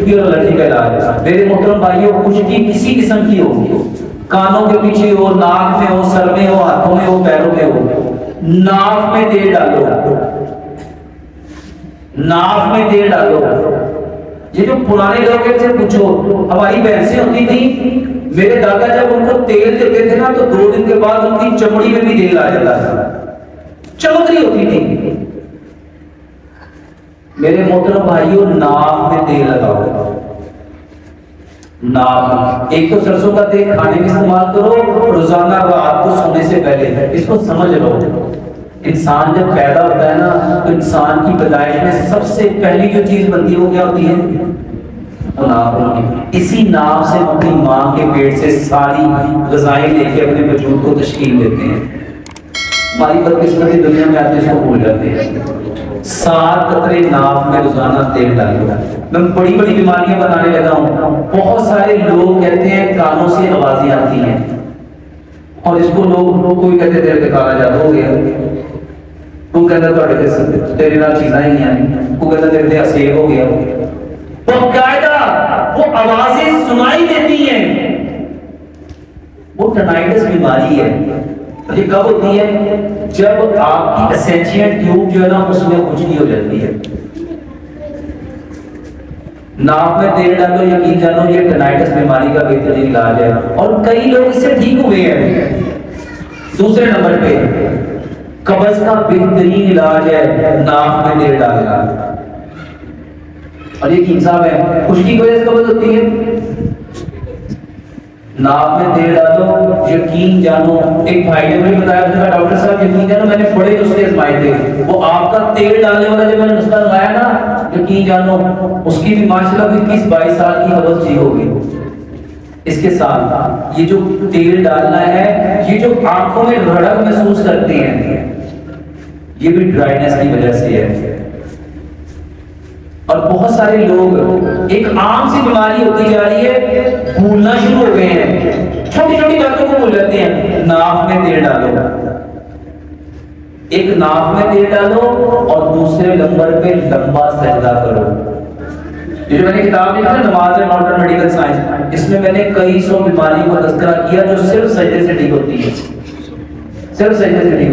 खुशकी और एलर्जी का इलाज है। मेरे मोहतरम भाइयों, खुशकी किसी किस्म की हो, कानों के पीछे हो, नाक में हो, सर में हो, हाथों में हो, पैरों में हो, नाक में तेल डालो, नाक में तेल डालो। ये जो पुराने लोग से पूछो, हमारी भैंसें होती थी, मेरे दादा जब उनको तेल देते थे ना तो 2 दिन के बाद उनकी चमड़ी में भी तेल आ जाता था, चमक रही होती थी। मेरे मोहतरम भाइयों, नाक में तेल लगाओ। नाक, एक तो सरसों का तेल खाने में इस्तेमाल करो, रोजाना रात को सोने से पहले। इसको समझ लो, इंसान जब पैदा होता है ना तो इंसान की पैदाइश में सबसे पहली जो चीज बनती है वो क्या होती है? नाक। इसी नाक से अपनी माँ के पेट से सारी ग़िज़ाएं लेके अपने वजूद को तश्कील देते हैं। हमारी बदकिस्मती दुनिया में आते इसको भूल जाते हैं। 7 कतरे नाक में रोजाना तेल डालो। मैं बड़ी बड़ी बीमारियां बनाने लगा हूँ। बहुत सारे लोग कहते हैं कानों से आवाजें आती हैं, और इसको लोग कोई कहते तेरे पे काला जादू हो गया, तू कहता तेरे नाल चीज़ां ही हैं, तू कहता तेरे पे असेब हो गया। बाकायदा वो आवाजें सुनाई देती हैं। वो टनाइटिस बीमारी है। ये कब होती है? जब आपकी एसेंशियल ट्यूब जो है ना उसमें खुजली हो जाती है। नाक में तेल डालो, यकीन जानो ये टनाइटिस बीमारी का बेहतरीन इलाज है, और कई लोग इससे ठीक हुए हैं। दूसरे नंबर पे कब्ज का बेहतरीन इलाज है नाक में तेल डालना। और ये कीम साहब है, खुशकी की वजह से कब्ज होती है, नाक में तेल डालो, यकीन जानो। एक भाई ने मुझे बताया, डॉक्टर साहब यकीन जानो मैंने बड़े नुस्खे आजमाए थे, वो आपका तेल डालने वाला जब मैंने नुस्खा लगाया ना, यकीन जानो उसकी भी माशाल्लाह 21-22 साल की कब्ज ठीक होगी। इसके साथ ये जो तेल डालना है, ये जो आंखों में रड़क महसूस करते हैं, ये भी ड्राइनेस की वजह से है। और बहुत सारे लोग, एक आम सी बीमारी होती जा रही है, भूलना शुरू हो गए हैं, छोटी छोटी बातों को भूल जाते हैं। नाक में तेल डालो, एक नाक में तेल डालो, और दूसरे नंबर पे लंबा सजदा करो। ये जो मैंने किताब लिखा है नमाज एंड मॉडर्न मेडिकल साइंस, इसमें मैंने कई 100 बीमारियों का तज़किरा किया जो सिर्फ सजदे से ठीक होती है, सिर्फ सजदे से ठीक।